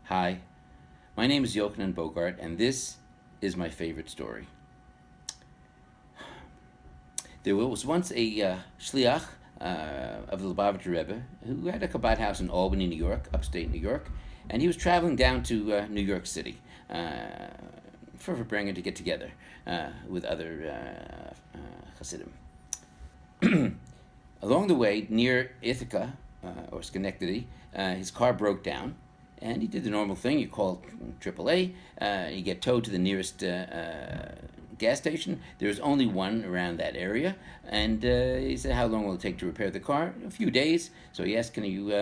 Hi, my name is Yochanon Bogart, and this is my favorite story. There was once a shliach of the Lubavitcher Rebbe who had a Chabad house in Albany, New York, upstate New York, and he was traveling down to New York City for bringing to get together with other Hasidim. Along the way, near Ithaca or Schenectady, his car broke down, and he did the normal thing. You call AAA, you get towed to the nearest gas station. There's only one around that area, and he said, "How long will it take to repair the car?" A few days. So he asked, "Can you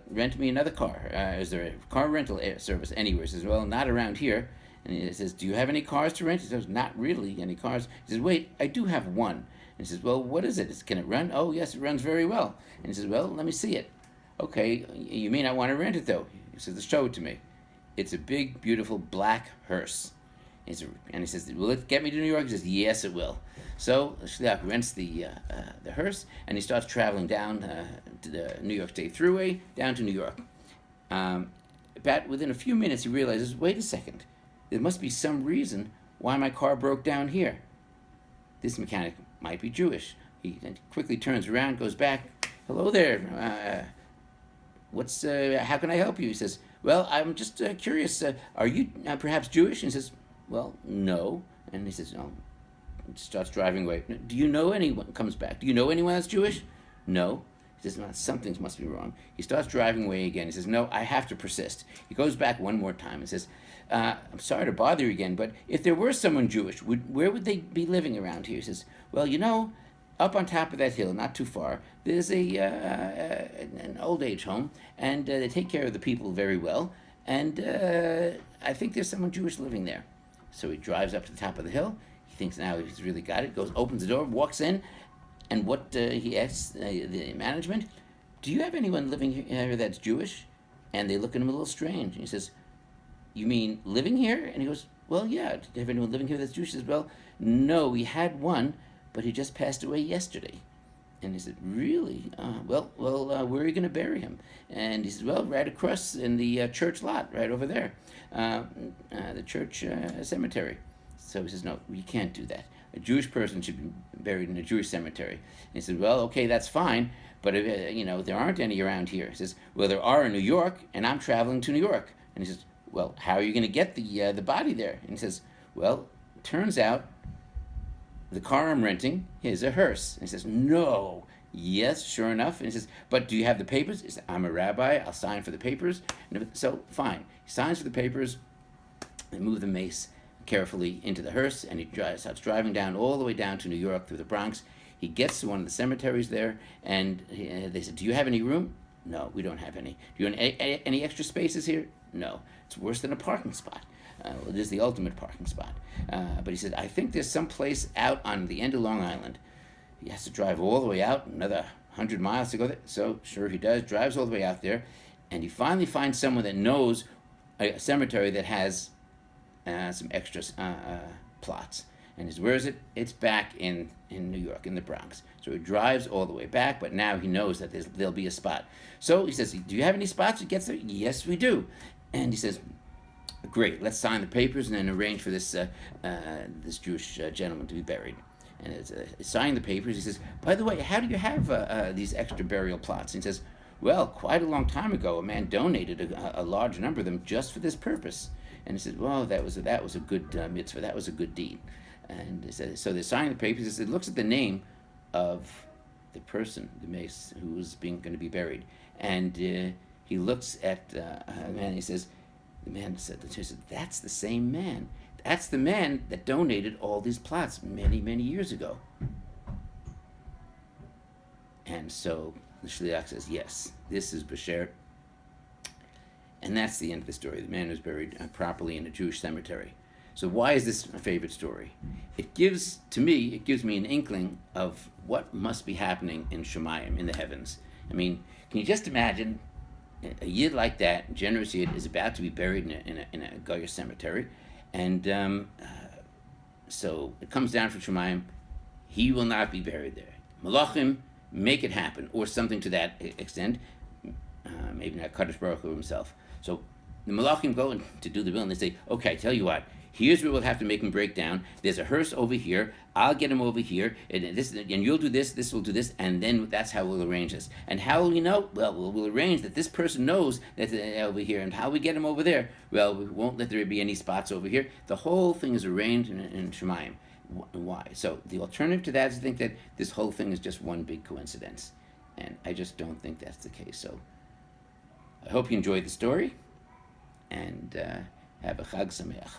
rent me another car? Is there a car rental service anywhere?" He says, "Well, not around here." And he says, "Do you have any cars to rent?" He says, "Not really any cars." He says, "Wait, I do have one." And he says, "Well, what is it? Can it run?" "Oh, yes, it runs very well." And he says, "Well, let me see it." "Okay, you may not want to rent it, though." He says, "Show it to me." It's a big, beautiful black hearse. And he says, "Will it get me to New York?" He says, "Yes, it will." So the shliach rents the hearse, and he starts traveling down to the New York State Thruway, down to New York. About within a few minutes, he realizes, wait a second, there must be some reason why my car broke down here. This mechanic might be Jewish. He quickly turns around, goes back. "Hello there. How can I help you?" He says, "Well, I'm just curious. Are you perhaps Jewish?" And he says, "Well, no." And he says, "Oh," starts driving away. "Do you know anyone?" Comes back. "Do you know anyone that's Jewish?" "No." He says, "No, something must be wrong." He starts driving away again. He says, "No, I have to persist." He goes back one more time and says, "I'm sorry to bother you again, but if there were someone Jewish, where would they be living around here?" He says, "Well, up on top of that hill, not too far, there's an old age home, and they take care of the people very well, and I think there's someone Jewish living there." So he drives up to the top of the hill. He thinks now he's really got it. Opens the door, walks in, and he asks the management, "Do you have anyone living here that's Jewish?" And they look at him a little strange. And he says, "You mean living here?" And he goes, "Well, yeah. Do you have anyone living here that's Jewish?" He says, "Well, no, we had one, but he just passed away yesterday." And he said, "Really? Where are you going to bury him?" And he says, "Well, right across in the church lot, right over there, the church cemetery." So he says, "No, we can't do that. A Jewish person should be buried in a Jewish cemetery." And he said, "Well, okay, that's fine, but there aren't any around here." He says, "Well, there are in New York, and I'm traveling to New York." And he says, "Well, how are you going to get the body there?" And he says, "Well, turns out the car I'm renting is a hearse." And he says, "No." "Yes, sure enough." And he says, "But do you have the papers?" He says, "I'm a rabbi. I'll sign for the papers." So fine. He signs for the papers. They move the mace carefully into the hearse, and he starts driving down all the way down to New York through the Bronx. He gets to one of the cemeteries there, and they said, "Do you have any room?" "No, we don't have any." "Do you have any extra spaces here?" "No." It's worse than a parking spot. It is the ultimate parking spot. But he said, "I think there's some place out on the end of Long Island." He has to drive all the way out, another 100 miles to go there. So, sure he does, drives all the way out there, and he finally finds someone that knows a cemetery that has some extra plots. And he says, "Where is it?" "It's back in New York, in the Bronx." So he drives all the way back, but now he knows that there'll be a spot. So he says, "Do you have any spots?" He gets there. "Yes, we do." And he says, "Great, let's sign the papers and then arrange for this Jewish gentleman to be buried." And it's signing the papers. He says, "By the way, how do you have these extra burial plots?" And he says, "Well, quite a long time ago, a man donated a large number of them just for this purpose." And he said, "Well, that was a good mitzvah. That was a good deed." And he said, so they're signing the papers. He said, looks at the name of the person, the mace, who was going to be buried, and he looks at the man. And he says, the man said, "That's the same man. That's the man that donated all these plots many, many years ago." And so the shliach says, "Yes, this is Basher." And that's the end of the story. The man was buried properly in a Jewish cemetery. So why is this a favorite story? It gives me an inkling of what must be happening in Shemayim, in the heavens. I mean, can you just imagine a yid like that, generous yid, is about to be buried in a Goyish cemetery, and so it comes down from Shemayim. He will not be buried there. Malachim make it happen, or something to that extent. Maybe not Kadosh Baruch Hu himself. So the Malachim go to do the bill, and they say, okay, tell you what, here's where we'll have to make him break down. There's a hearse over here. I'll get him over here, and you'll do this. This will do this, and then that's how we'll arrange this. And how will we know? Well, we'll arrange that this person knows that over here, and how we get him over there. Well, we won't let there be any spots over here. The whole thing is arranged in Shemayim. Why? So the alternative to that is to think that this whole thing is just one big coincidence, and I just don't think that's the case. So I hope you enjoyed the story, and have a Chag Sameach.